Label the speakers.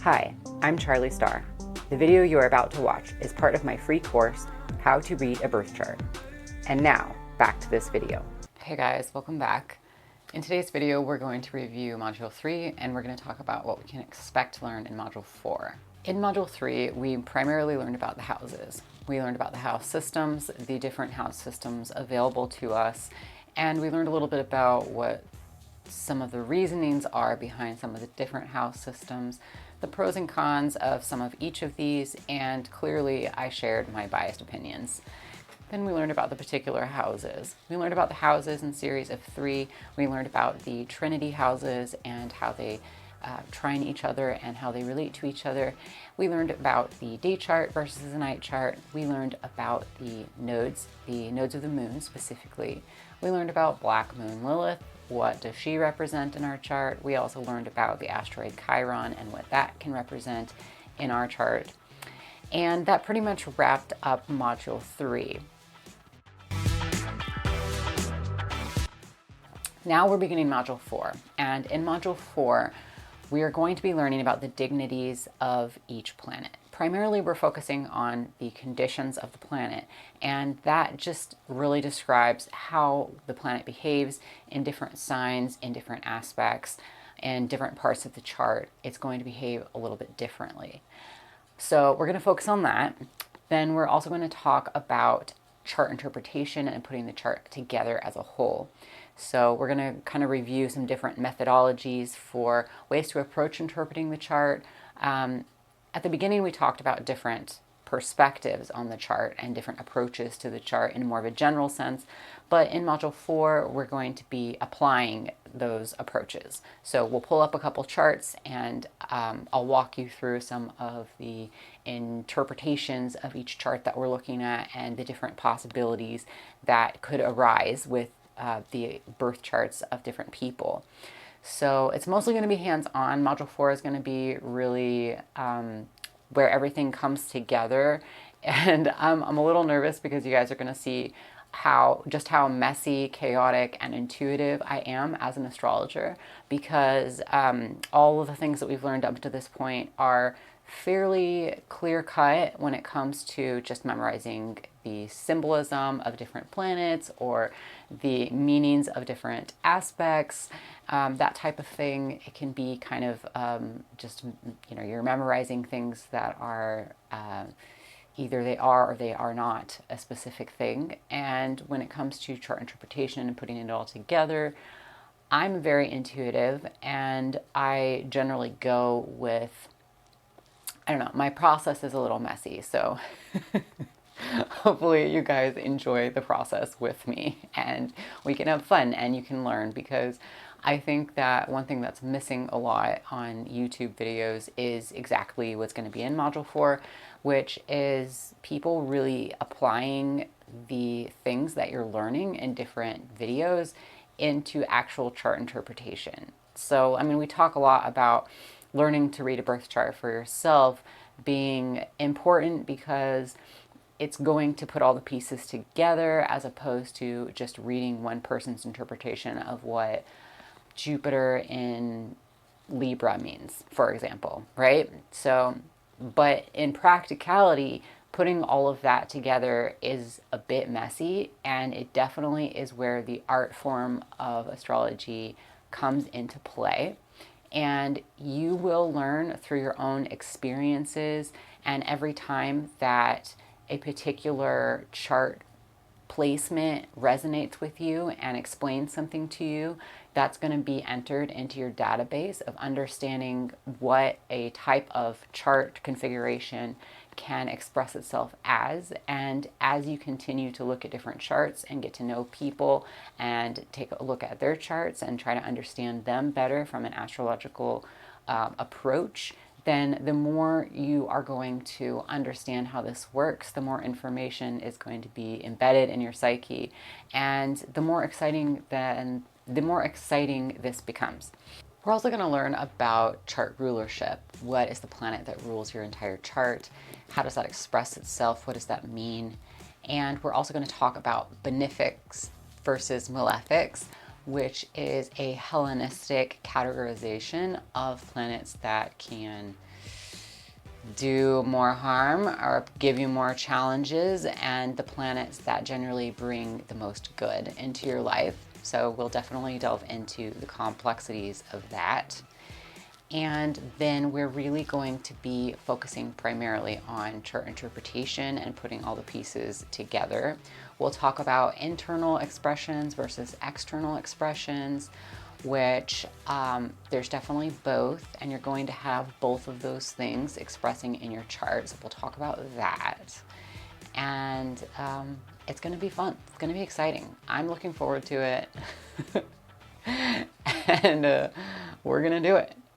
Speaker 1: Hi, I'm Charlie Starr. The video you are about to watch is part of my free course, How to Read a Birth Chart. And now, back to this video. Hey guys, welcome back. In today's video, we're going to review Module 3, and we're going to talk about what we can expect to learn in Module 4. In Module 3, we primarily learned about the houses. We learned about the house systems, the different house systems available to us, and we learned a little bit about what some of the reasonings are behind some of the different house systems, the pros and cons of some of each of these, and clearly I shared my biased opinions. Then we learned about the particular houses. We learned about the houses in series of 3. We learned about the Trinity houses and how they trine each other and how they relate to each other. We learned about the day chart versus the night chart. We learned about the nodes of the moon specifically. We learned about Black Moon Lilith. What does she represent in our chart? We also learned about the asteroid Chiron and what that can represent in our chart. And that pretty much wrapped up Module 3. Now we're beginning Module 4. And in Module 4, we are going to be learning about the dignities of each planet. Primarily, we're focusing on the conditions of the planet, and that just really describes how the planet behaves in different signs, in different aspects, and different parts of the chart. It's going to behave a little bit differently. So we're going to focus on that. Then we're also going to talk about chart interpretation and putting the chart together as a whole. So we're going to kind of review some different methodologies for ways to approach interpreting the chart. At the beginning, we talked about different perspectives on the chart and different approaches to the chart in more of a general sense. But in Module 4, we're going to be applying those approaches. So we'll pull up a couple charts and I'll walk you through some of the interpretations of each chart that we're looking at and the different possibilities that could arise with the birth charts of different people. So it's mostly going to be hands-on. Module 4 is going to be really where everything comes together. And I'm a little nervous because you guys are going to see just how messy, chaotic, and intuitive I am as an astrologer, because all of the things that we've learned up to this point are fairly clear-cut when it comes to just memorizing the symbolism of different planets or the meanings of different aspects, that type of thing. It can be kind of just, you're memorizing things that are either they are or they are not a specific thing. And when it comes to chart interpretation and putting it all together, I'm very intuitive, and I generally go with, I don't know, my process is a little messy, so hopefully you guys enjoy the process with me and we can have fun and you can learn, because I think that one thing that's missing a lot on YouTube videos is exactly what's going to be in Module 4, which is people really applying the things that you're learning in different videos into actual chart interpretation. So, I mean, we talk a lot about learning to read a birth chart for yourself being important because it's going to put all the pieces together, as opposed to just reading one person's interpretation of what Jupiter in Libra means, for example, right? So, but in practicality, putting all of that together is a bit messy, and it definitely is where the art form of astrology comes into play. And you will learn through your own experiences, and every time that a particular chart placement resonates with you and explains something to you, that's going to be entered into your database of understanding what a type of chart configuration can express itself as. And as you continue to look at different charts and get to know people and take a look at their charts and try to understand them better from an astrological approach, then the more you are going to understand how this works, the more information is going to be embedded in your psyche, and the more exciting this becomes. We're also going to learn about chart rulership. What is the planet that rules your entire chart? How does that express itself? What does that mean? And we're also going to talk about benefics versus malefics. which is a Hellenistic categorization of planets that can do more harm or give you more challenges, and the planets that generally bring the most good into your life. So we'll definitely delve into the complexities of that. And then we're really going to be focusing primarily on chart interpretation and putting all the pieces together. We'll talk about internal expressions versus external expressions, which there's definitely both, and you're going to have both of those things expressing in your chart. So we'll talk about that. And it's going to be fun. It's going to be exciting. I'm looking forward to it. And we're going to do it.